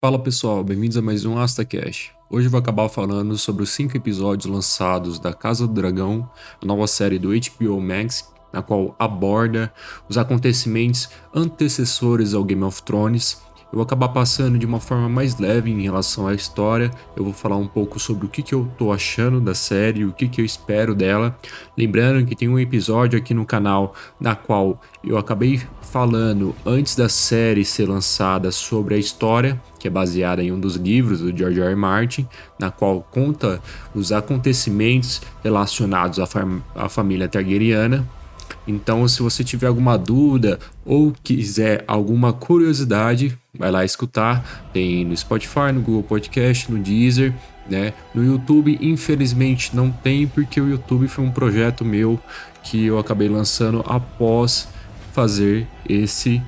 Fala pessoal, bem-vindos a mais um AstaCast. Hoje eu vou acabar falando sobre os 5 episódios lançados da Casa do Dragão, a nova série do HBO Max, na qual aborda os acontecimentos antecessores ao Game of Thrones. Eu vou acabar passando de uma forma mais leve em relação à história. Eu vou falar um pouco sobre o que eu tô achando da série, o que eu espero dela. Lembrando que tem um episódio aqui no canal na qual eu acabei falando antes da série ser lançada sobre a história, que é baseada em um dos livros do George R. R. Martin, na qual conta os acontecimentos relacionados à família Targaryena. Então, se você tiver alguma dúvida ou quiser alguma curiosidade, vai lá escutar. Tem no Spotify, no Google Podcast, no Deezer, né? No YouTube, infelizmente, não tem, porque o YouTube foi um projeto meu que eu acabei lançando após fazer esse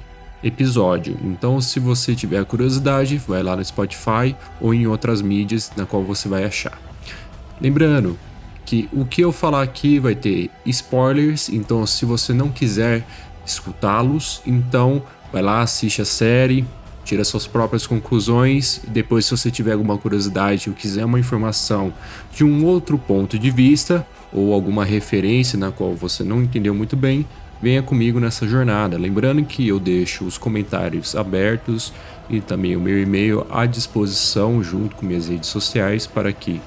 episódio. Então, se você tiver curiosidade, vai lá no Spotify ou em outras mídias na qual você vai achar. Lembrando que o que eu falar aqui vai ter spoilers, então se você não quiser escutá-los, então vai lá, assiste a série, tira suas próprias conclusões, e depois, se você tiver alguma curiosidade ou quiser uma informação de um outro ponto de vista ou alguma referência na qual você não entendeu muito bem, venha comigo nessa jornada. Lembrando que eu deixo os comentários abertos e também o meu e-mail à disposição junto com minhas redes sociais para que,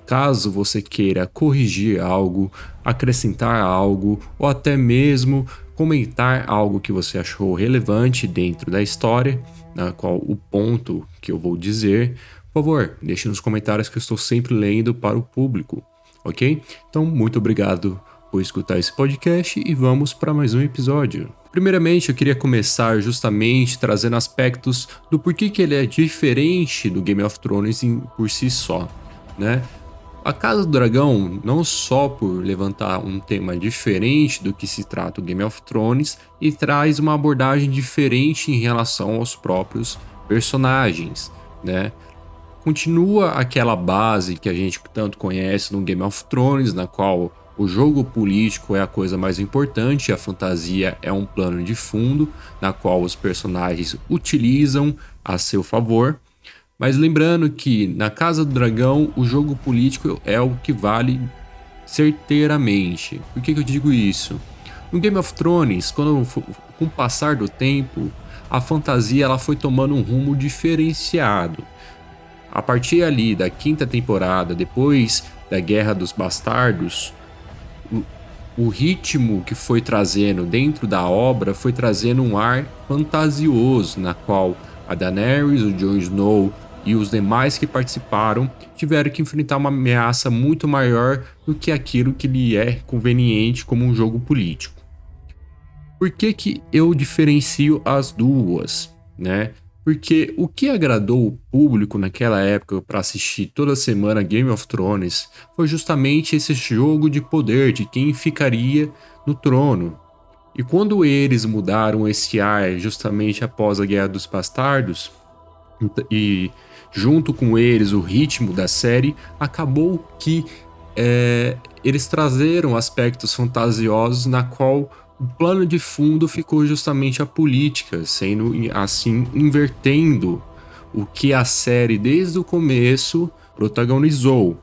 caso você queira corrigir algo, acrescentar algo ou até mesmo comentar algo que você achou relevante dentro da história, na qual o ponto que eu vou dizer, por favor, deixe nos comentários que eu estou sempre lendo para o público, ok? Então, muito obrigado por escutar esse podcast e vamos para mais um episódio. Primeiramente, eu queria começar justamente trazendo aspectos do porquê que ele é diferente do Game of Thrones por si só, né? A Casa do Dragão, não só por levantar um tema diferente do que se trata o Game of Thrones, e traz uma abordagem diferente em relação aos próprios personagens, né? Continua aquela base que a gente tanto conhece no Game of Thrones, na qual o jogo político é a coisa mais importante, a fantasia é um plano de fundo, na qual os personagens utilizam a seu favor. Mas lembrando que na Casa do Dragão o jogo político é o que vale certeiramente. Por que eu digo isso? No Game of Thrones, com o passar do tempo, a fantasia ela foi tomando um rumo diferenciado. A partir ali da 5ª temporada, depois da Guerra dos Bastardos, o ritmo que foi trazendo dentro da obra foi trazendo um ar fantasioso, na qual a Daenerys, o Jon Snow e os demais que participaram tiveram que enfrentar uma ameaça muito maior do que aquilo que lhe é conveniente como um jogo político. Por que eu diferencio as duas, né? Porque o que agradou o público naquela época para assistir toda semana Game of Thrones foi justamente esse jogo de poder de quem ficaria no trono. E quando eles mudaram esse ar justamente após a Guerra dos Bastardos, e junto com eles o ritmo da série, acabou que eles trazeram aspectos fantasiosos na qual o plano de fundo ficou justamente a política, sendo assim invertendo o que a série desde o começo protagonizou.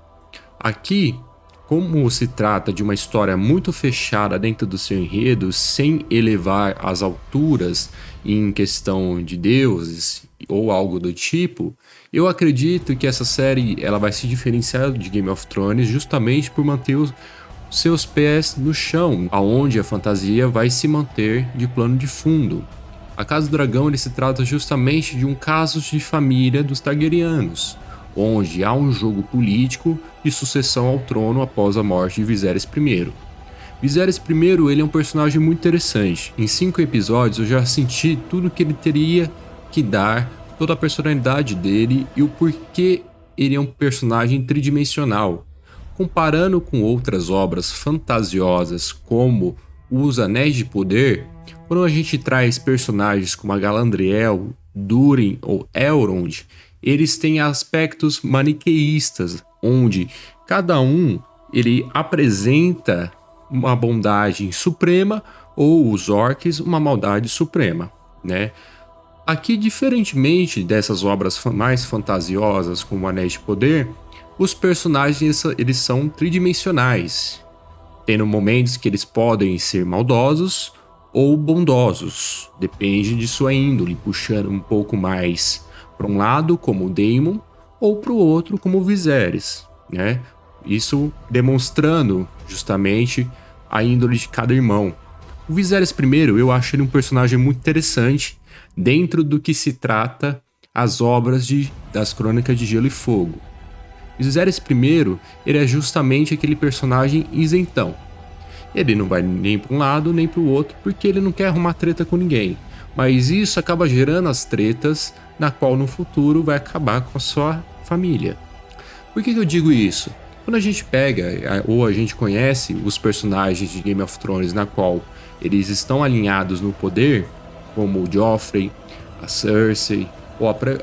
Aqui, como se trata de uma história muito fechada dentro do seu enredo, sem elevar às alturas em questão de deuses ou algo do tipo, eu acredito que essa série ela vai se diferenciar de Game of Thrones justamente por manter os seus pés no chão, aonde a fantasia vai se manter de plano de fundo. A Casa do Dragão ele se trata justamente de um caso de família dos Targaryenos, onde há um jogo político de sucessão ao trono após a morte de Viserys I. Viserys I ele é um personagem muito interessante. Em 5 episódios eu já senti tudo que ele teria que dar, toda a personalidade dele e o porquê ele é um personagem tridimensional. Comparando com outras obras fantasiosas como Os Anéis de Poder, quando a gente traz personagens como a Galadriel, Durin ou Elrond, eles têm aspectos maniqueístas, onde cada um ele apresenta uma bondade suprema ou os orcs uma maldade suprema, né? Aqui, diferentemente dessas obras mais fantasiosas como Anéis de Poder, os personagens eles são tridimensionais, tendo momentos que eles podem ser maldosos ou bondosos, depende de sua índole, puxando um pouco mais para um lado, como o Daemon, ou para o outro, como o Viserys, né? Isso demonstrando justamente a índole de cada irmão. O Viserys I, eu acho ele um personagem muito interessante dentro do que se trata as obras das Crônicas de Gelo e Fogo. Viserys I, ele é justamente aquele personagem isentão. Ele não vai nem para um lado nem para o outro porque ele não quer arrumar treta com ninguém. Mas isso acaba gerando as tretas na qual no futuro vai acabar com a sua família. Por que eu digo isso? Quando a gente pega ou a gente conhece os personagens de Game of Thrones na qual eles estão alinhados no poder, como o Joffrey, a Cersei,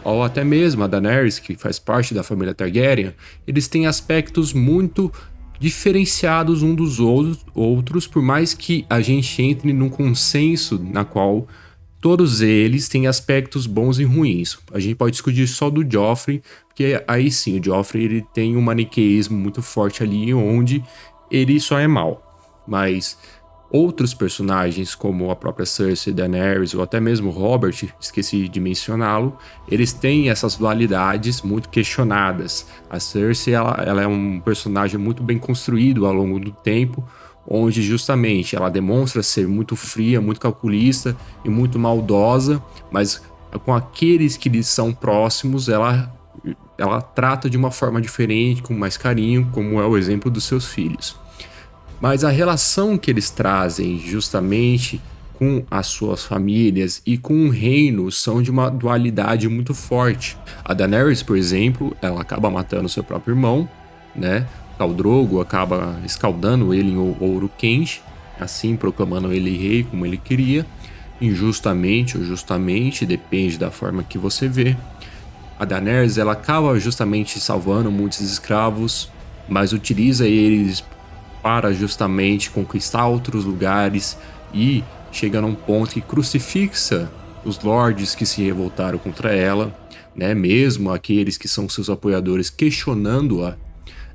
ou até mesmo a Daenerys, que faz parte da família Targaryen, eles têm aspectos muito diferenciados um dos outros, por mais que a gente entre num consenso na qual todos eles têm aspectos bons e ruins. A gente pode discutir só do Joffrey, porque aí sim, o Joffrey ele tem um maniqueísmo muito forte ali, onde ele só é mal. Mas outros personagens, como a própria Cersei, Daenerys ou até mesmo Robert, esqueci de mencioná-lo, eles têm essas dualidades muito questionadas. A Cersei ela é um personagem muito bem construído ao longo do tempo, onde justamente ela demonstra ser muito fria, muito calculista e muito maldosa, mas com aqueles que lhe são próximos, ela trata de uma forma diferente, com mais carinho, como é o exemplo dos seus filhos. Mas a relação que eles trazem justamente com as suas famílias e com o reino são de uma dualidade muito forte. A Daenerys, por exemplo, ela acaba matando seu próprio irmão, né? Khal Drogo acaba escaldando ele em ouro quente, assim proclamando ele rei como ele queria, injustamente ou justamente, depende da forma que você vê. A Daenerys ela acaba justamente salvando muitos escravos, mas utiliza eles para justamente conquistar outros lugares e chega num ponto que crucifixa os lords que se revoltaram contra ela, né? Mesmo aqueles que são seus apoiadores questionando-a,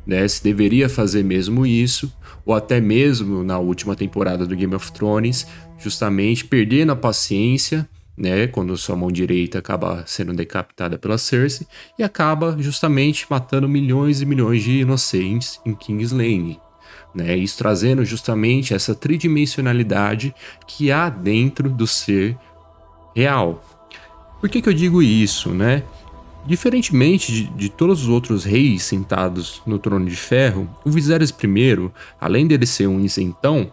né, se deveria fazer mesmo isso, ou até mesmo na última temporada do Game of Thrones, justamente perdendo a paciência, né, quando sua mão direita acaba sendo decapitada pela Cersei e acaba justamente matando milhões e milhões de inocentes em King's Landing. Né, isso trazendo justamente essa tridimensionalidade que há dentro do ser real. Por que eu digo isso, né? Diferentemente de todos os outros reis sentados no Trono de Ferro, o Viserys I, além dele ser um isentão,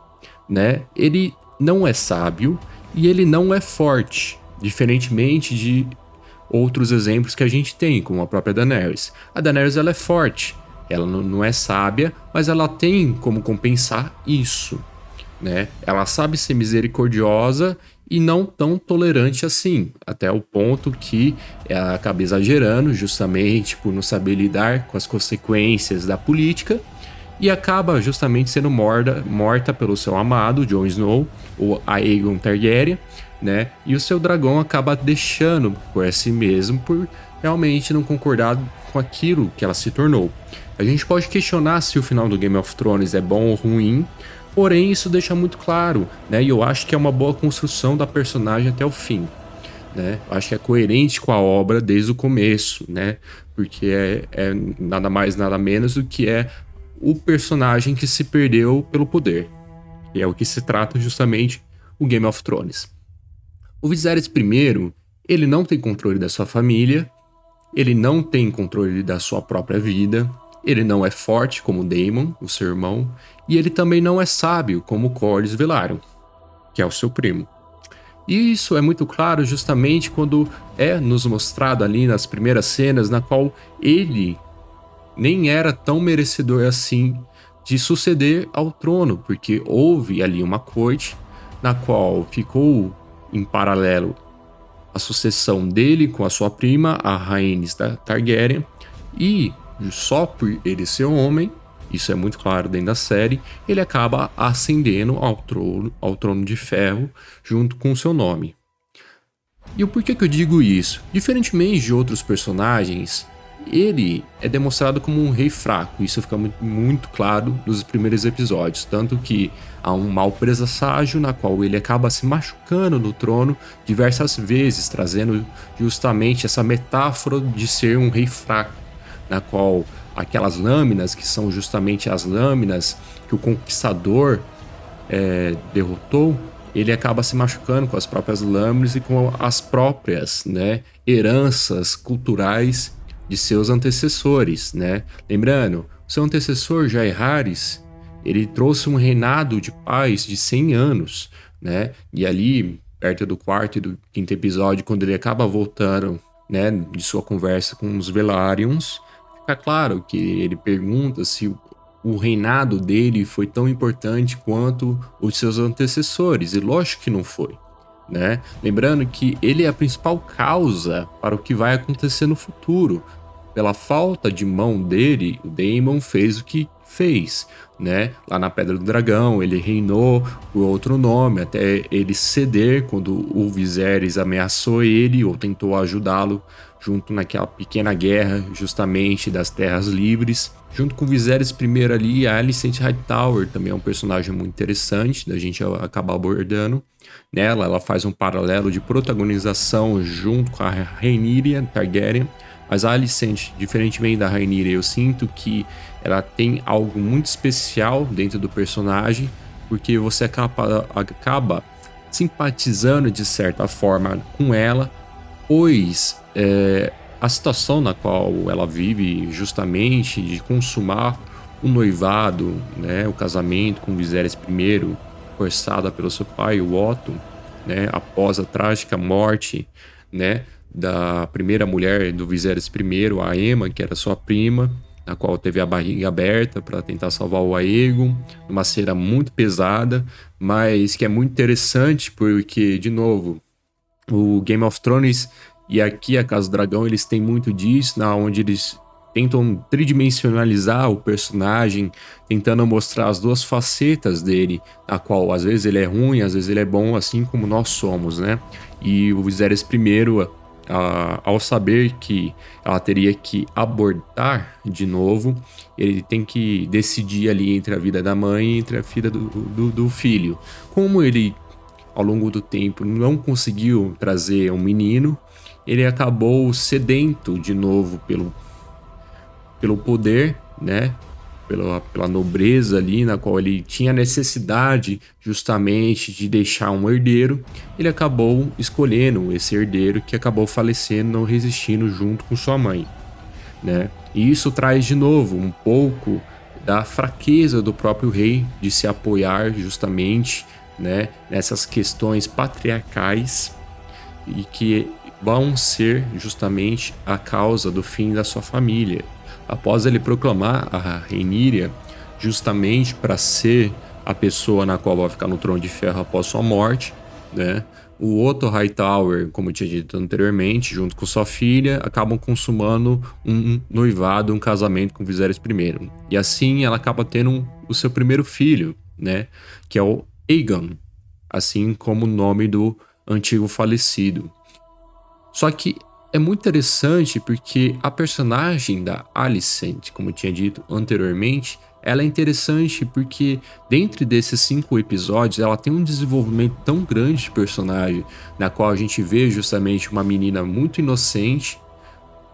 né, ele não é sábio e ele não é forte, diferentemente de outros exemplos que a gente tem, como a própria Daenerys. A Daenerys ela é forte, ela não é sábia, mas ela tem como compensar isso, né? Ela sabe ser misericordiosa e não tão tolerante assim, até o ponto que ela acaba exagerando justamente por não saber lidar com as consequências da política e acaba justamente sendo morta pelo seu amado, Jon Snow, ou Aegon Targaryen, né? E o seu dragão acaba deixando por si mesmo por realmente não concordar com aquilo que ela se tornou. A gente pode questionar se o final do Game of Thrones é bom ou ruim, porém isso deixa muito claro, né? E eu acho que é uma boa construção da personagem até o fim, né? Eu acho que é coerente com a obra desde o começo, né? Porque é nada mais, nada menos do que é o personagem que se perdeu pelo poder. E é o que se trata justamente o Game of Thrones. O Viserys I, ele não tem controle da sua família, ele não tem controle da sua própria vida, ele não é forte como Daemon, o seu irmão, e ele também não é sábio como Corlys Velaryon, que é o seu primo. E isso é muito claro justamente quando é nos mostrado ali nas primeiras cenas na qual ele nem era tão merecedor assim de suceder ao trono, porque houve ali uma corte na qual ficou em paralelo a sucessão dele com a sua prima, a Rhaenys Targaryen, e só por ele ser homem, isso é muito claro dentro da série, ele acaba ascendendo ao trono de ferro junto com o seu nome. E o porquê que eu digo isso? Diferentemente de outros personagens, ele é demonstrado como um rei fraco. Isso fica muito claro nos primeiros episódios. Tanto que há um mau presságio na qual ele acaba se machucando no trono diversas vezes, trazendo justamente essa metáfora de ser um rei fraco, na qual aquelas lâminas, que são justamente as lâminas que o conquistador derrotou, ele acaba se machucando com as próprias lâminas e com as próprias, né, heranças culturais de seus antecessores, né? Lembrando, seu antecessor Jaehaerys, ele trouxe um reinado de paz de 100 anos, né? E ali, perto do quarto e do quinto episódio, quando ele acaba voltando, né, de sua conversa com os Velaryons, fica claro que ele pergunta se o reinado dele foi tão importante quanto os seus antecessores, e lógico que não foi, né? Lembrando que ele é a principal causa para o que vai acontecer no futuro. Pela falta de mão dele, o Daemon fez o que fez, né? Lá na Pedra do Dragão, ele reinou por outro nome, até ele ceder quando o Viserys ameaçou ele ou tentou ajudá-lo junto naquela pequena guerra justamente das Terras Livres. Junto com o Viserys I ali, a Alicent Hightower também é um personagem muito interessante da gente acabar abordando. Nela, ela faz um paralelo de protagonização junto com a Rhaenyra Targaryen. Mas a Alicent, diferentemente da Rhaenyra, eu sinto que ela tem algo muito especial dentro do personagem, porque você acaba simpatizando de certa forma com ela, pois a situação na qual ela vive justamente de consumar o noivado, né, o casamento com Viserys I, forçada pelo seu pai, o Otto, né, após a trágica morte, né, da primeira mulher do Viserys I, a Aemma, que era sua prima, na qual teve a barriga aberta para tentar salvar o Aegon, uma cena muito pesada, mas que é muito interessante porque, de novo, o Game of Thrones e aqui a Casa do Dragão, eles têm muito disso, onde eles tentam tridimensionalizar o personagem, tentando mostrar as duas facetas dele, a qual às vezes ele é ruim, às vezes ele é bom, assim como nós somos, né? E o Viserys I, ao saber que ela teria que abortar de novo, ele tem que decidir ali entre a vida da mãe e entre a vida do filho. Como ele, ao longo do tempo, não conseguiu trazer um menino, ele acabou sedento de novo pelo poder, né? Pela nobreza ali, na qual ele tinha necessidade justamente de deixar um herdeiro. Ele acabou escolhendo esse herdeiro, que acabou falecendo, não resistindo junto com sua mãe, né? E isso traz de novo um pouco da fraqueza do próprio rei de se apoiar justamente, né, nessas questões patriarcais e que vão ser justamente a causa do fim da sua família. Após ele proclamar a Rhaenyra justamente para ser a pessoa na qual vai ficar no trono de ferro após sua morte, né? O Otto Hightower, como eu tinha dito anteriormente, junto com sua filha, acabam consumando um noivado, um casamento com Viserys I. E assim ela acaba tendo o seu primeiro filho, né? Que é o Aegon, assim como o nome do antigo falecido. Só que é muito interessante porque a personagem da Alicent, como eu tinha dito anteriormente, ela é interessante porque dentro desses 5 episódios ela tem um desenvolvimento tão grande de personagem, na qual a gente vê justamente uma menina muito inocente,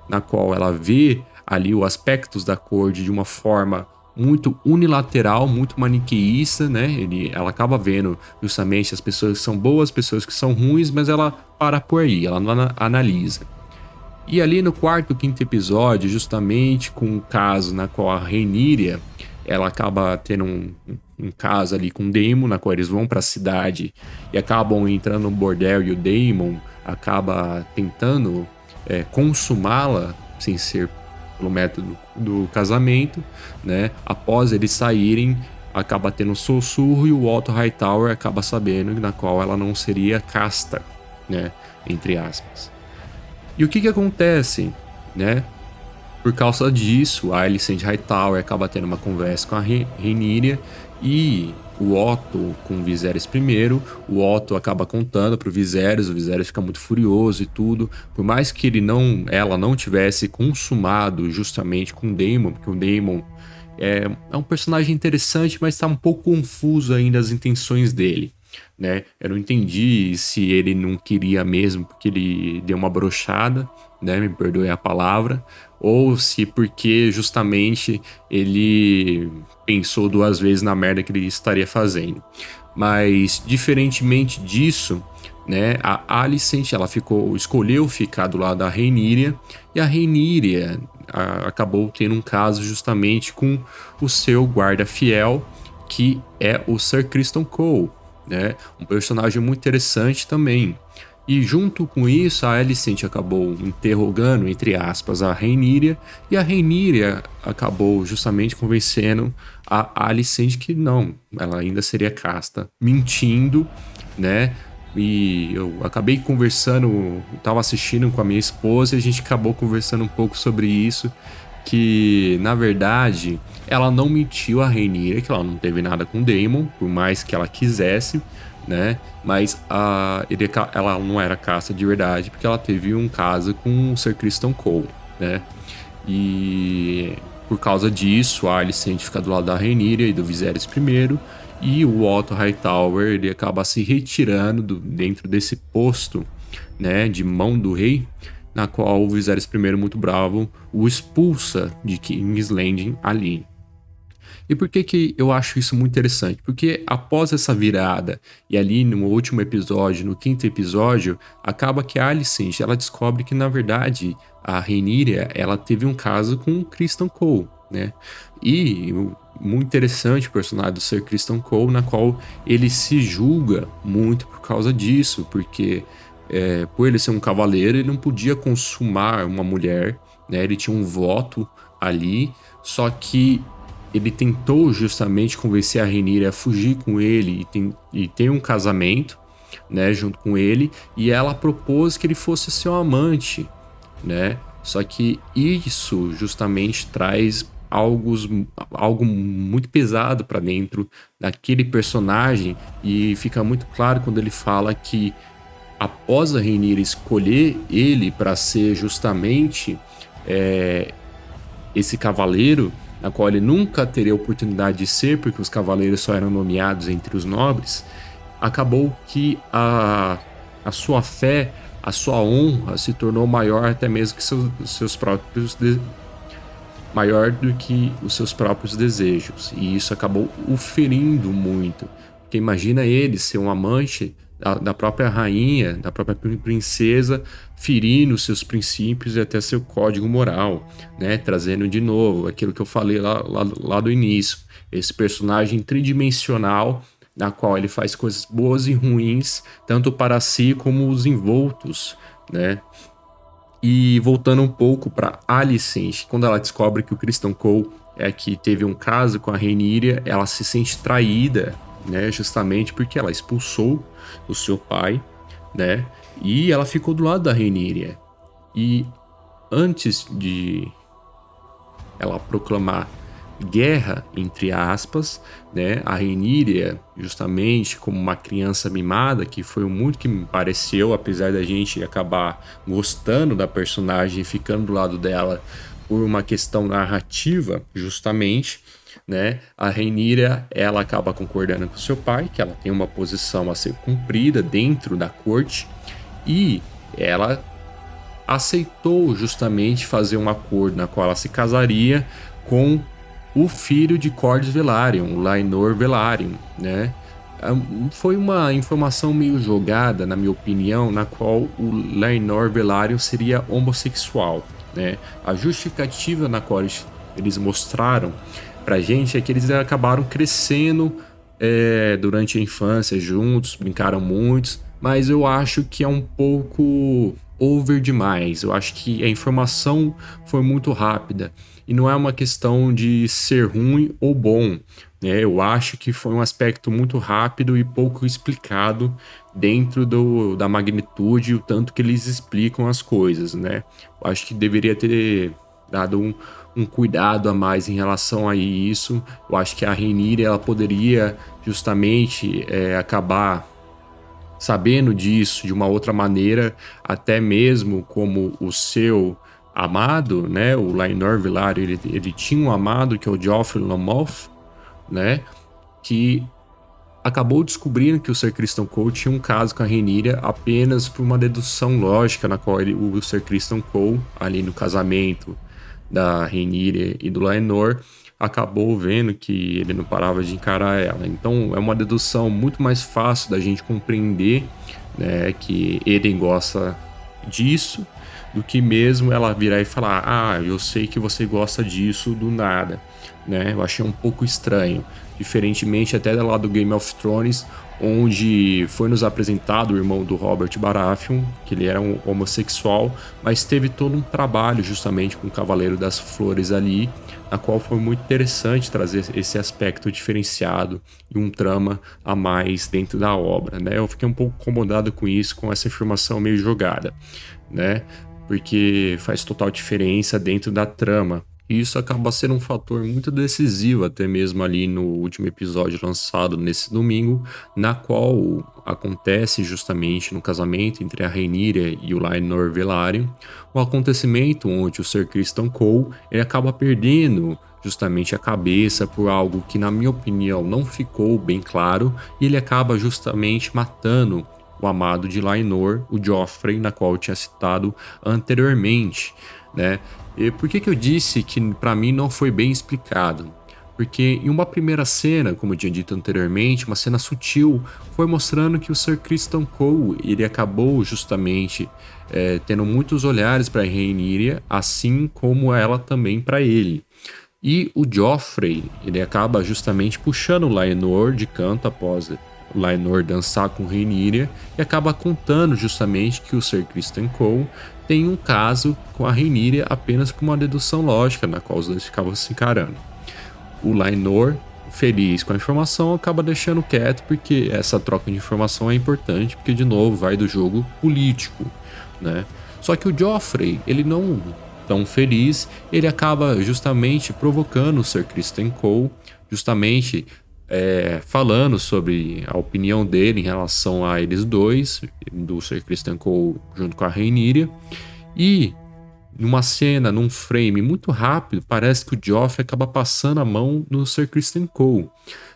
na qual ela vê ali os aspectos da corte de uma forma muito unilateral, muito maniqueísta, né? Ela acaba vendo justamente as pessoas que são boas, as pessoas que são ruins, mas ela para por aí, ela não analisa. E ali no quarto, quinto episódio, justamente com o caso na qual a Rhaenyra, ela acaba tendo um caso ali com o Daemon, na qual eles vão para a cidade e acabam entrando no bordel, e o Daemon acaba tentando consumá-la sem ser pelo método do casamento, né? Após eles saírem, acaba tendo um sussurro e o Otto Hightower acaba sabendo na qual ela não seria casta, né? Entre aspas. E o que acontece, né? Por causa disso, a Alicent Hightower acaba tendo uma conversa com a Rhaenyra e o Otto com o Viserys primeiro. O Otto acaba contando pro Viserys, o Viserys fica muito furioso e tudo. Por mais que ela não tivesse consumado justamente com o Daemon, porque o Daemon é um personagem interessante, mas tá um pouco confuso ainda as intenções dele, né? Eu não entendi se ele não queria mesmo porque ele deu uma brochada, né? Me perdoe a palavra, ou se porque justamente ele pensou duas vezes na merda que ele estaria fazendo. Mas diferentemente disso, né, a Alicent ela escolheu ficar do lado da Rhaenyra, e a Rhaenyra acabou tendo um caso justamente com o seu guarda fiel, que é o Sir Criston Cole, né? Um personagem muito interessante também. E junto com isso, a Alicent acabou interrogando, entre aspas, a Rhaenyra, e a Rhaenyra acabou justamente convencendo a Alicent que não, ela ainda seria casta, mentindo, né? E eu acabei conversando, estava assistindo com a minha esposa e a gente acabou conversando um pouco sobre isso, que na verdade ela não mentiu a Rhaenyra, que ela não teve nada com o Daemon, por mais que ela quisesse, né? Mas ela não era caça de verdade, porque ela teve um caso com o Sir Criston Cole, né? E por causa disso, a Alicent fica do lado da Rhaenyra e do Viserys primeiro, e o Otto Hightower ele acaba se retirando dentro desse posto, né, de mão do rei, na qual o Viserys primeiro, muito bravo, o expulsa de King's Landing ali. E por que que eu acho isso muito interessante? Porque após essa virada, e ali no último episódio, no quinto episódio, acaba que a Alicent, ela descobre que, na verdade, a Rhaenyra, ela teve um caso com o Criston Cole, né? E muito interessante o personagem do Sir Criston Cole, na qual ele se julga muito por causa disso, porque por ele ser um cavaleiro, ele não podia consumar uma mulher, né? Ele tinha um voto ali, só que ele tentou justamente convencer a Rhaenyra a fugir com ele e ter um casamento, né, junto com ele, e ela propôs que ele fosse seu amante, né? Só que isso justamente traz algo muito pesado para dentro daquele personagem, e fica muito claro quando ele fala que após a Rhaenyra escolher ele para ser justamente esse cavaleiro, na qual ele nunca teria oportunidade de ser, porque os cavaleiros só eram nomeados entre os nobres, acabou que a sua fé, a sua honra se tornou maior até mesmo que seus próprios maior do que os seus próprios desejos, e isso acabou o ferindo muito, porque imagina ele ser um amante da própria rainha, da própria princesa, ferindo seus princípios e até seu código moral, né? Trazendo de novo aquilo que eu falei lá do início, esse personagem tridimensional, na qual ele faz coisas boas e ruins, tanto para si como os envoltos, né? E voltando um pouco para Alicent, quando ela descobre que o Criston Cole que teve um caso com a Rhaenyra, ela se sente traída, né? Justamente porque ela expulsou o seu pai, né? E ela ficou do lado da Rhaenyra. E antes de ela proclamar guerra, entre aspas, né? A Rhaenyra, justamente como uma criança mimada, que foi muito que me pareceu, apesar da gente acabar gostando da personagem e ficando do lado dela por uma questão narrativa, justamente, né? A Rhaenyra, ela acaba concordando com seu pai, que ela tem uma posição a ser cumprida dentro da corte, e ela aceitou justamente fazer um acordo na qual ela se casaria com o filho de Corlys Velaryon, o Laenor Velaryon, né? Foi uma informação meio jogada, na minha opinião, na qual o Laenor Velaryon seria homossexual, né? A justificativa na qual eles mostraram pra gente é que eles acabaram crescendo durante a infância juntos, brincaram muito, mas eu acho que é um pouco over demais. Eu acho que a informação foi muito rápida e não é uma questão de ser ruim ou bom, né? Eu acho que foi um aspecto muito rápido e pouco explicado dentro da magnitude e o tanto que eles explicam as coisas, né? Eu acho que deveria ter dado um cuidado a mais em relação a isso. Eu acho que a Rhaenyra ela poderia justamente acabar sabendo disso de uma outra maneira, até mesmo como o seu amado, né, o Laenor Velaryon, ele tinha um amado que é o Joffrey Lonmouth, né, que acabou descobrindo que o Ser Criston Cole tinha um caso com a Rhaenyra apenas por uma dedução lógica na qual o Ser Criston Cole, ali no casamento da Rhaenyra e do Laenor, acabou vendo que ele não parava de encarar ela. Então é uma dedução muito mais fácil da gente compreender, né, que Eden gosta disso, do que mesmo ela virar e falar: ah, eu sei que você gosta disso do nada, né? Eu achei um pouco estranho, diferentemente até lá do Game of Thrones, onde foi nos apresentado o irmão do Robert Baratheon, que ele era um homossexual, mas teve todo um trabalho justamente com o Cavaleiro das Flores ali, na qual foi muito interessante trazer esse aspecto diferenciado e um trama a mais dentro da obra, né? Eu fiquei um pouco incomodado com isso, com essa informação meio jogada, né? Porque faz total diferença dentro da trama. E isso acaba sendo um fator muito decisivo, até mesmo ali no último episódio lançado nesse domingo, na qual acontece justamente no casamento entre a Rhaenyra e o Laenor Velaryon, um acontecimento onde o Ser Criston Cole ele acaba perdendo justamente a cabeça por algo que, na minha opinião, não ficou bem claro, e ele acaba justamente matando o amado de Laenor, o Joffrey, na qual eu tinha citado anteriormente, né? E por que eu disse que para mim não foi bem explicado? Porque em uma primeira cena, como eu tinha dito anteriormente, uma cena sutil, foi mostrando que o Ser Criston Cole ele acabou justamente tendo muitos olhares para Rhaenyra, assim como ela também para ele. E o Joffrey ele acaba justamente puxando o Laenor de canto após o Laenor dançar com Rhaenyra e acaba contando justamente que o Ser Criston Cole tem um caso com a Rhaenyra apenas por uma dedução lógica na qual os dois ficavam se encarando. O Laenor, feliz com a informação, acaba deixando quieto porque essa troca de informação é importante, porque de novo vai do jogo político, né? Só que o Joffrey, ele não tão feliz, ele acaba justamente provocando o Ser Criston Cole, justamente falando sobre a opinião dele em relação a eles dois, do Ser Criston Cole junto com a Rhaenyra, e numa cena, num frame muito rápido, parece que o Joffrey acaba passando a mão no Ser Criston Cole.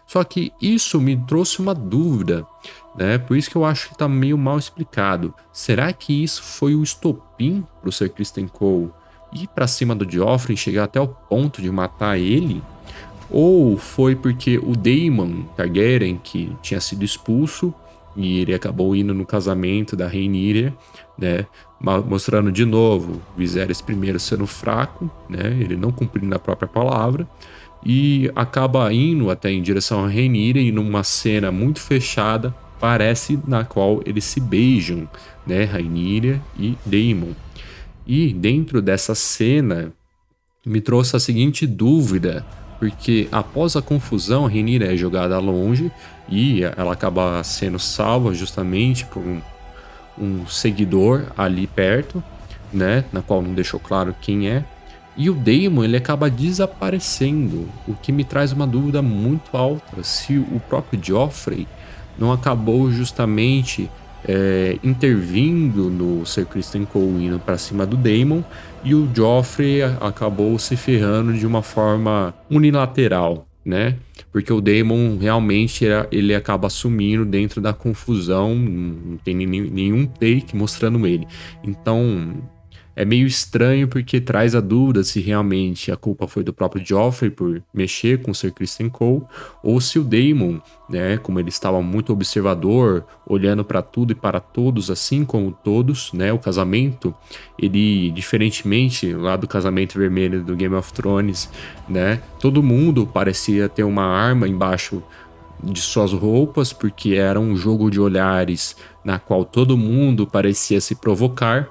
Só que isso me trouxe uma dúvida, né? Por isso que eu acho que tá meio mal explicado. Será que isso foi o estopim pro Ser Criston Cole ir pra cima do Joffrey e chegar até o ponto de matar ele? Ou foi porque o Daemon Targaryen, que tinha sido expulso, e ele acabou indo no casamento da Rhaenyra, né? Mostrando de novo Viserys I sendo fraco, né? Ele não cumprindo a própria palavra, e acaba indo até em direção a Rhaenyra, e numa cena muito fechada, parece na qual eles se beijam, né? Rhaenyra e Daemon. E dentro dessa cena me trouxe a seguinte dúvida, porque após a confusão a Rhaenyra é jogada longe e ela acaba sendo salva justamente por um seguidor ali perto, né, na qual não deixou claro quem é. E o Daemon ele acaba desaparecendo, o que me traz uma dúvida muito alta, se o próprio Joffrey não acabou justamente intervindo no Ser Criston Cole indo para cima do Daemon, e o Joffrey acabou se ferrando de uma forma unilateral, né? Porque o Daemon realmente ele acaba sumindo dentro da confusão, não tem nenhum take mostrando ele. Então é meio estranho porque traz a dúvida se realmente a culpa foi do próprio Joffrey por mexer com o Ser Criston Cole, ou se o Daemon, né, como ele estava muito observador, olhando para tudo e para todos, assim como todos, né, o casamento, ele, diferentemente lá do casamento vermelho do Game of Thrones, né, todo mundo parecia ter uma arma embaixo de suas roupas, porque era um jogo de olhares na qual todo mundo parecia se provocar,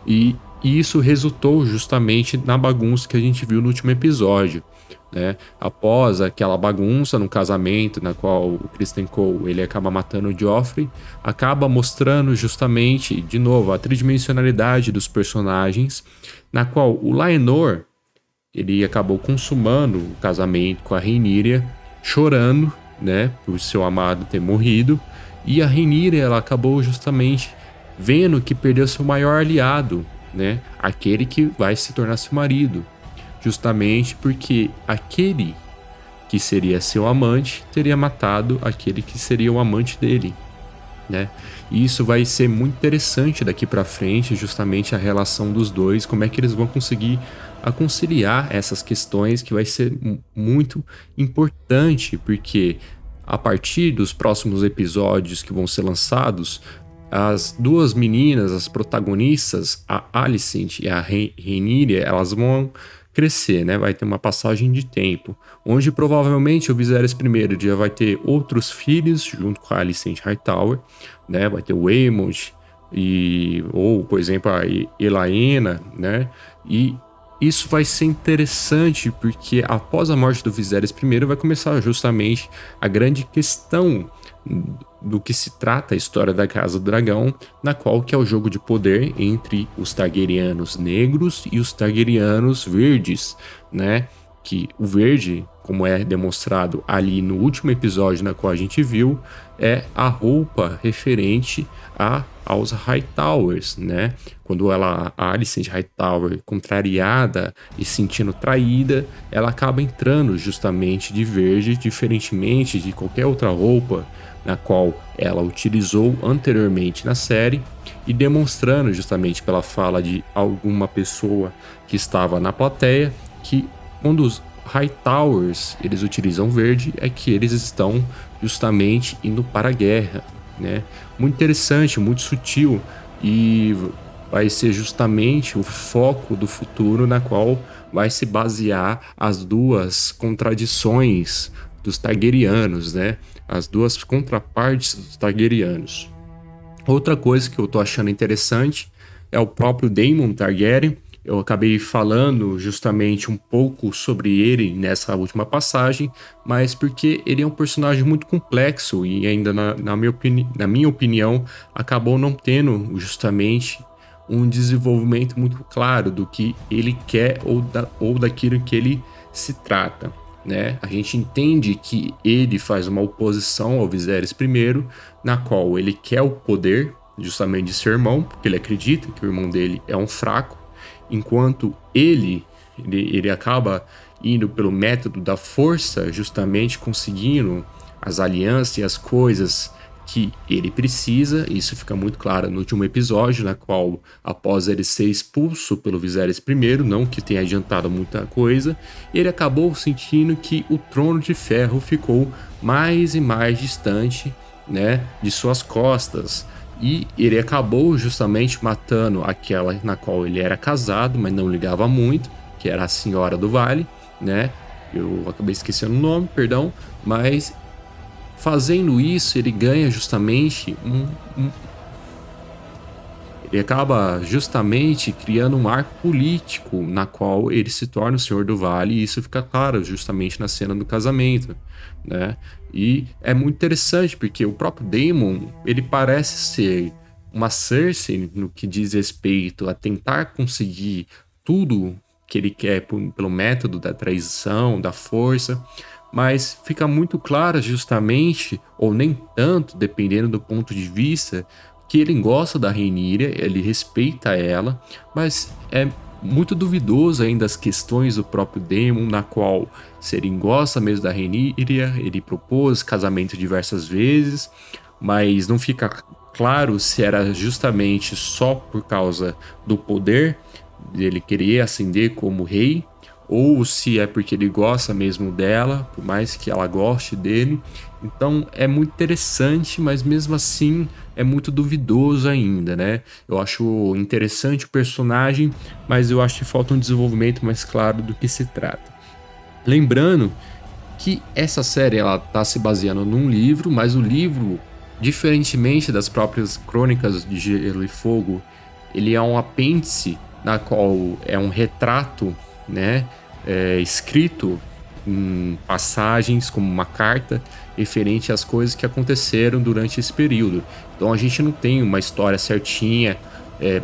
e isso resultou justamente na bagunça que a gente viu no último episódio, né? Após aquela bagunça no casamento, na qual o Criston Cole ele acaba matando o Joffrey, acaba mostrando justamente, de novo, a tridimensionalidade dos personagens, na qual o Laenor ele acabou consumando o casamento com a Rhaenyra, chorando, né, por seu amado ter morrido, e a Rhaenyra, ela acabou justamente vendo que perdeu seu maior aliado, né, aquele que vai se tornar seu marido, justamente porque aquele que seria seu amante teria matado aquele que seria o amante dele, né? E isso vai ser muito interessante daqui para frente, justamente a relação dos dois, como é que eles vão conseguir a conciliar essas questões, que vai ser muito importante, porque a partir dos próximos episódios que vão ser lançados, as duas meninas, as protagonistas, a Alicent e a Rhaenyra, elas vão crescer, né? Vai ter uma passagem de tempo, onde provavelmente o Viserys I já vai ter outros filhos junto com a Alicent Hightower, né? Vai ter o Aemond ou, por exemplo, a Elaena, né? E isso vai ser interessante porque após a morte do Viserys I vai começar justamente a grande questão do que se trata a história da Casa do Dragão, na qual que é o jogo de poder entre os Targaryenos negros e os Targaryenos verdes, né? Que o verde, como é demonstrado ali no último episódio na qual a gente viu, é a roupa referente aos Hightowers, né? Quando a Alicent Hightower, contrariada e sentindo traída, ela acaba entrando justamente de verde, diferentemente de qualquer outra roupa na qual ela utilizou anteriormente na série, e demonstrando justamente pela fala de alguma pessoa que estava na plateia que quando os Hightowers eles utilizam verde é que eles estão justamente indo para a guerra, né? Muito interessante, muito sutil, e vai ser justamente o foco do futuro na qual vai se basear as duas contradições dos Targaryenos, né? As duas contrapartes dos Targaryenos. Outra coisa que eu tô achando interessante é o próprio Daemon Targaryen. Eu acabei falando justamente um pouco sobre ele nessa última passagem, mas porque ele é um personagem muito complexo e ainda na minha opinião acabou não tendo justamente um desenvolvimento muito claro do que ele quer ou daquilo que ele se trata, né? A gente entende que ele faz uma oposição ao Viserys I, na qual ele quer o poder justamente de seu irmão, porque ele acredita que o irmão dele é um fraco, enquanto ele acaba indo pelo método da força, justamente conseguindo as alianças e as coisas que ele precisa. Isso fica muito claro no último episódio, na qual, após ele ser expulso pelo Viserys I, não que tenha adiantado muita coisa, ele acabou sentindo que o Trono de Ferro ficou mais e mais distante, né, de suas costas. E ele acabou justamente matando aquela na qual ele era casado, mas não ligava muito, que era a Senhora do Vale, né? Eu acabei esquecendo o nome, perdão, mas fazendo isso, ele ganha justamente ele acaba justamente criando um arco político na qual ele se torna o Senhor do Vale, e isso fica claro justamente na cena do casamento, né? E é muito interessante porque o próprio Daemon, ele parece ser uma Cersei no que diz respeito a tentar conseguir tudo que ele quer pelo método da traição, da força, mas fica muito claro justamente, ou nem tanto, dependendo do ponto de vista, que ele gosta da Rhaenyra, ele respeita ela, mas é muito duvidoso ainda as questões do próprio Daemon, na qual se ele gosta mesmo da Rhaenyra, ele propôs casamento diversas vezes, mas não fica claro se era justamente só por causa do poder dele querer ascender como rei, ou se é porque ele gosta mesmo dela, por mais que ela goste dele. Então é muito interessante, mas mesmo assim é muito duvidoso ainda, né? Eu acho interessante o personagem, mas eu acho que falta um desenvolvimento mais claro do que se trata. Lembrando que essa série ela tá se baseando num livro, mas o livro, diferentemente das próprias Crônicas de Gelo e Fogo, ele é um apêndice na qual é um retrato, né, escrito em passagens como uma carta referente às coisas que aconteceram durante esse período. Então a gente não tem uma história certinha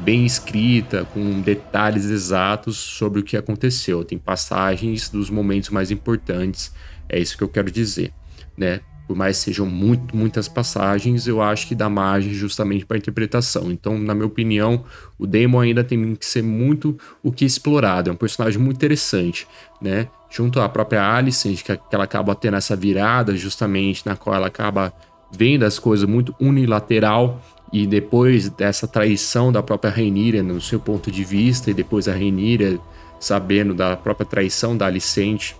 bem escrita, com detalhes exatos sobre o que aconteceu. Tem passagens dos momentos mais importantes, é isso que eu quero dizer, né? Por mais que sejam muitas passagens, eu acho que dá margem justamente para interpretação. Então, na minha opinião, o Daemon ainda tem que ser muito o que explorado. É um personagem muito interessante, né? Junto à própria Alicent, que ela acaba tendo essa virada justamente na qual ela acaba vendo as coisas muito unilateral e depois dessa traição da própria Rhaenyra no seu ponto de vista e depois a Rhaenyra sabendo da própria traição da Alicent,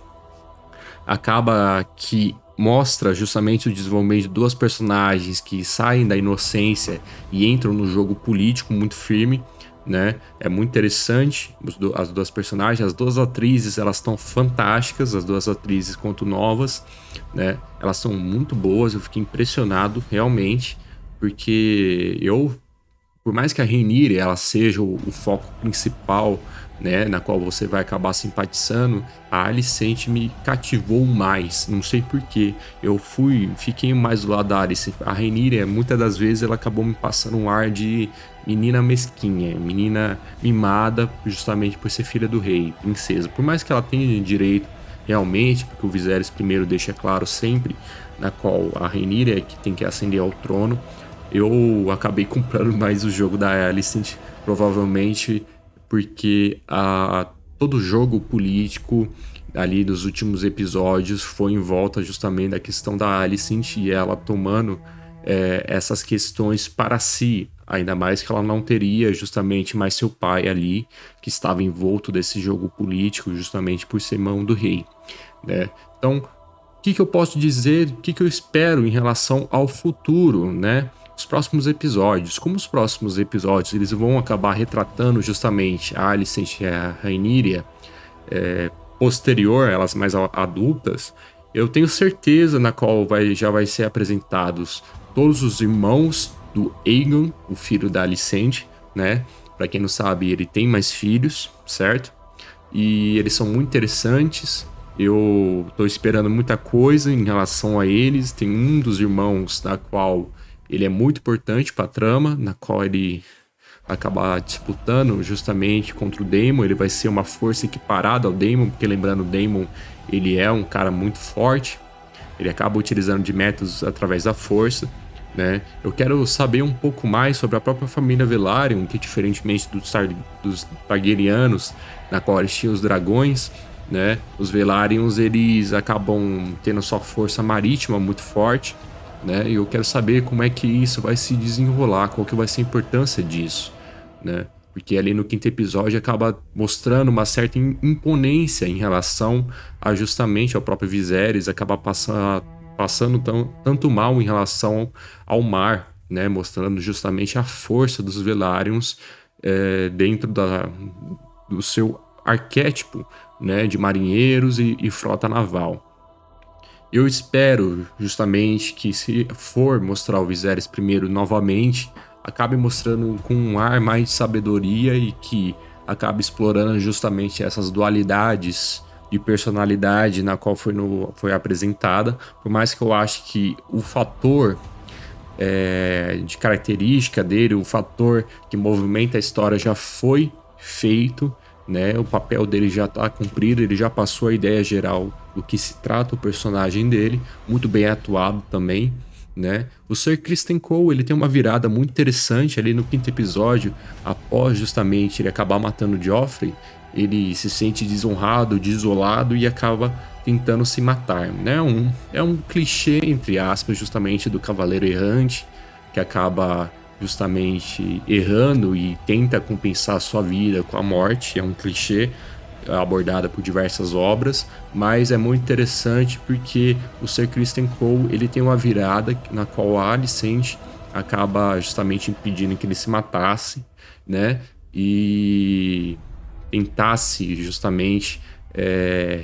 acaba que mostra justamente o desenvolvimento de duas personagens que saem da inocência e entram no jogo político muito firme, né? É muito interessante as duas personagens, as duas atrizes, elas estão fantásticas, as duas atrizes quanto novas, né? Elas são muito boas, eu fiquei impressionado realmente, porque por mais que a Rhaenyra ela seja o foco principal, né, na qual você vai acabar simpatizando, a Alicent me cativou mais, não sei porquê. Fiquei mais do lado da Alicent. A Rhaenyra, muitas das vezes, ela acabou me passando um ar de menina mesquinha, menina mimada, justamente por ser filha do rei, princesa. Por mais que ela tenha direito, realmente, porque o Viserys primeiro deixa claro sempre, na qual a Rhaenyra é que tem que ascender ao trono, eu acabei comprando mais o jogo da Alicent, provavelmente porque todo jogo político ali dos últimos episódios foi em volta justamente da questão da Alicent e ela tomando essas questões para si, ainda mais que ela não teria justamente mais seu pai ali, que estava envolto desse jogo político justamente por ser mão do rei, né? Então, o que eu posso dizer, o que eu espero em relação ao futuro, né? Os próximos episódios. Como os próximos episódios eles vão acabar retratando justamente a Alicent e a Rhaenyra posterior, elas mais adultas, eu tenho certeza na qual já vai ser apresentados todos os irmãos do Aegon, o filho da Alicent, né? Para quem não sabe, ele tem mais filhos, certo? E eles são muito interessantes. Eu tô esperando muita coisa em relação a eles. Tem um dos irmãos na qual ele é muito importante para a trama, na qual ele acabar disputando justamente contra o Daemon. Ele vai ser uma força equiparada ao Daemon, porque lembrando, o Daemon ele é um cara muito forte. Ele acaba utilizando de métodos através da força, né? Eu quero saber um pouco mais sobre a própria família Velaryon, que diferentemente dos Targaryenos, na qual eles tinham os dragões, né? Os Velaryons eles acabam tendo sua força marítima muito forte, né? E eu quero saber como é que isso vai se desenrolar, qual que vai ser a importância disso, né? Porque ali no quinto episódio acaba mostrando uma certa imponência em relação a justamente ao próprio Viserys, acaba passando tanto mal em relação ao mar, né? Mostrando justamente a força dos Velaryons dentro do seu arquétipo, né? De marinheiros e frota naval. Eu espero justamente que, se for mostrar o Viserys primeiro novamente, acabe mostrando com um ar mais de sabedoria e que acabe explorando justamente essas dualidades de personalidade na qual foi apresentada. Por mais que eu ache que o fator de característica dele, o fator que movimenta a história já foi feito, né? O papel dele já está cumprido, ele já passou a ideia geral do que se trata o personagem dele, muito bem atuado também, né? O Sir Criston Cole, ele tem uma virada muito interessante ali no quinto episódio, após justamente ele acabar matando Joffrey, ele se sente desonrado, desolado e acaba tentando se matar, né? É um clichê, entre aspas, justamente do cavaleiro errante, que acaba justamente errando e tenta compensar a sua vida com a morte. É um clichê abordada por diversas obras, mas é muito interessante porque o Sir Criston Cole ele tem uma virada na qual a Alicent acaba justamente impedindo que ele se matasse, né? E tentasse justamente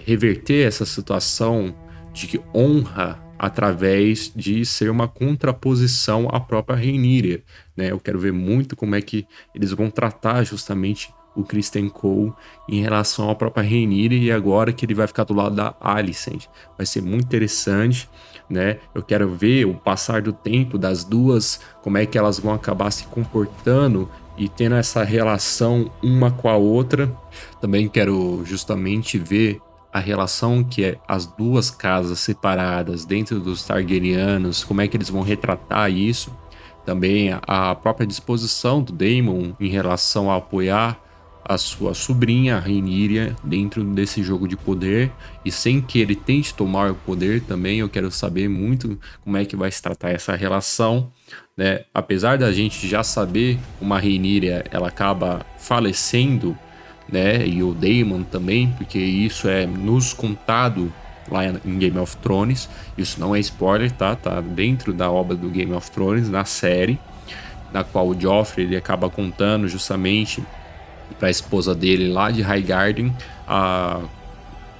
reverter essa situação de honra através de ser uma contraposição à própria Rhaenyra, né? Eu quero ver muito como é que eles vão tratar justamente o Criston Cole em relação à própria Rhaenyra e agora que ele vai ficar do lado da Alicent. Vai ser muito interessante, né? Eu quero ver o passar do tempo das duas, como é que elas vão acabar se comportando e tendo essa relação uma com a outra. Também quero justamente ver a relação que é as duas casas separadas dentro dos Targaryenianos, como é que eles vão retratar isso. Também a própria disposição do Daemon em relação a apoiar a sua sobrinha, a Rhaenyra, dentro desse jogo de poder, e sem que ele tente tomar o poder também. Eu quero saber muito como é que vai se tratar essa relação, né? Apesar da gente já saber como a Rhaenyra ela acaba falecendo, né? E o Daemon também, porque isso é nos contado lá em Game of Thrones. Isso não é spoiler, tá? Tá dentro da obra do Game of Thrones, na série, na qual o Joffrey ele acaba contando justamente para a esposa dele lá de Highgarden,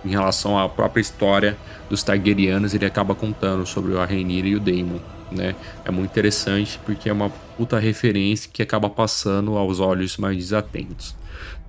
em relação à própria história dos Targaryenos. Ele acaba contando sobre a Rhaenyra e o Daemon, né? É muito interessante porque é uma puta referência que acaba passando aos olhos mais desatentos,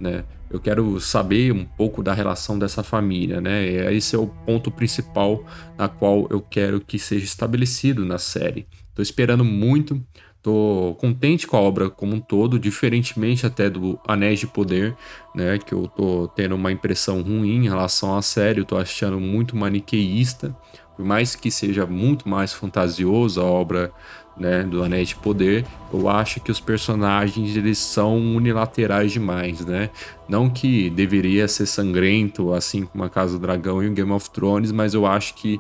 né? Eu quero saber um pouco da relação dessa família, né? Esse é o ponto principal na qual eu quero que seja estabelecido na série. Tô esperando muito. Tô contente com a obra como um todo, diferentemente até do Anéis de Poder, né? Que eu tô tendo uma impressão ruim em relação à série. Eu tô achando muito maniqueísta, por mais que seja muito mais fantasioso a obra, né, do Anéis de Poder. Eu acho que os personagens eles são unilaterais demais, né? Não que deveria ser sangrento, assim como a Casa do Dragão e o Game of Thrones, mas eu acho que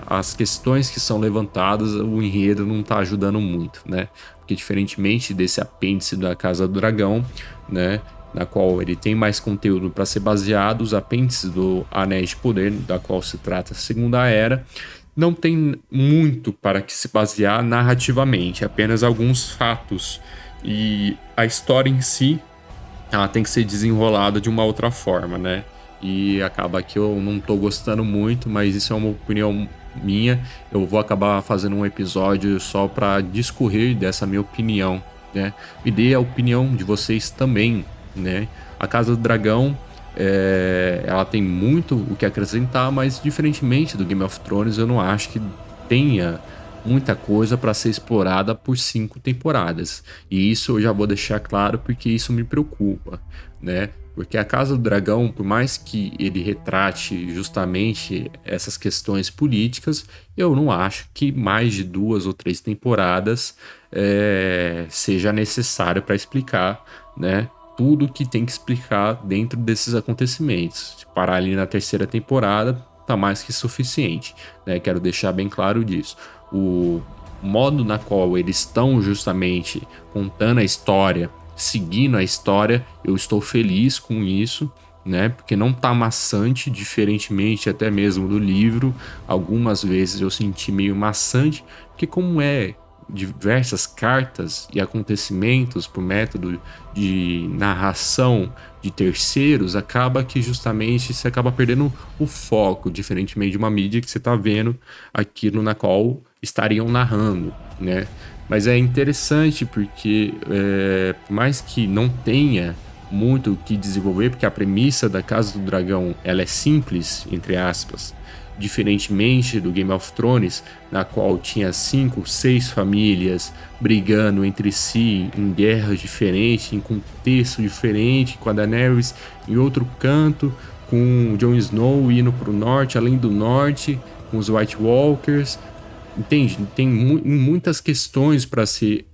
as questões que são levantadas, o enredo não está ajudando muito, né? Porque diferentemente desse apêndice da Casa do Dragão, né, na qual ele tem mais conteúdo para ser baseado, os apêndices do Anéis de Poder, da qual se trata a Segunda Era, não tem muito para que se basear narrativamente, apenas alguns fatos, e a história em si ela tem que ser desenrolada de uma outra forma, né? E acaba que eu não tô gostando muito, mas isso é uma opinião minha. Eu vou acabar fazendo um episódio só para discorrer dessa minha opinião, né? Me dê a opinião de vocês também, né? A Casa do Dragão, ela tem muito o que acrescentar, mas diferentemente do Game of Thrones, eu não acho que tenha muita coisa para ser explorada por 5 temporadas. E isso eu já vou deixar claro porque isso me preocupa, né? Porque a Casa do Dragão, por mais que ele retrate justamente essas questões políticas, eu não acho que mais de 2 ou 3 temporadas seja necessário para explicar, né, tudo que tem que explicar dentro desses acontecimentos. Se parar ali na 3ª temporada, tá mais que suficiente, né? Quero deixar bem claro disso. O modo na qual eles estão justamente contando a história, seguindo a história, eu estou feliz com isso, né? Porque não tá maçante, diferentemente até mesmo do livro. Algumas vezes eu senti meio maçante, porque como diversas cartas e acontecimentos por método de narração de terceiros, acaba que justamente você acaba perdendo o foco, diferentemente de uma mídia que você está vendo aquilo na qual estariam narrando, né? Mas é interessante porque, por mais que não tenha muito o que desenvolver, porque a premissa da Casa do Dragão ela é simples, entre aspas, diferentemente do Game of Thrones, na qual tinha 5, 6 famílias brigando entre si em guerras diferentes, em contexto diferente, com a Daenerys em outro canto, com o Jon Snow indo para o norte, além do norte, com os White Walkers. Entende? Tem muitas questões para ser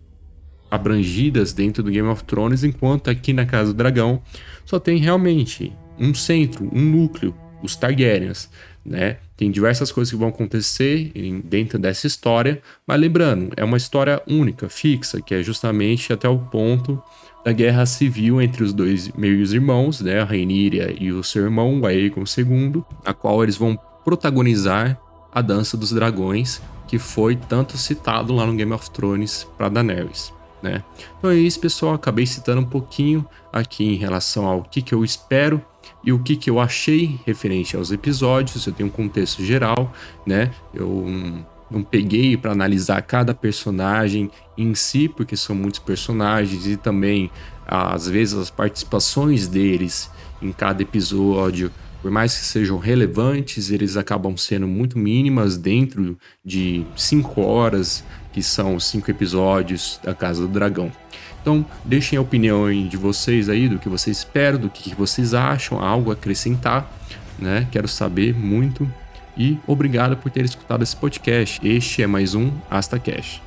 abrangidas dentro do Game of Thrones, enquanto aqui na Casa do Dragão só tem realmente um centro, um núcleo, os Targaryens, né? Tem diversas coisas que vão acontecer dentro dessa história, mas lembrando, é uma história única, fixa, que é justamente até o ponto da guerra civil entre os dois meios-irmãos, né? A Rhaenyra e o seu irmão, o Aegon II, a qual eles vão protagonizar a Dança dos Dragões, que foi tanto citado lá no Game of Thrones para Daenerys, né? Então é isso, pessoal. Acabei citando um pouquinho aqui em relação ao que eu espero e o que eu achei referente aos episódios. Eu tenho um contexto geral, né? Eu não peguei para analisar cada personagem em si, porque são muitos personagens e também, às vezes, as participações deles em cada episódio Por mais que sejam relevantes, eles acabam sendo muito mínimas dentro de 5 horas, que são os 5 episódios da Casa do Dragão. Então, deixem a opinião aí de vocês aí, do que vocês esperam, do que vocês acham, algo a acrescentar, né? Quero saber muito. E obrigado por ter escutado esse podcast. Este é mais um AstaCast.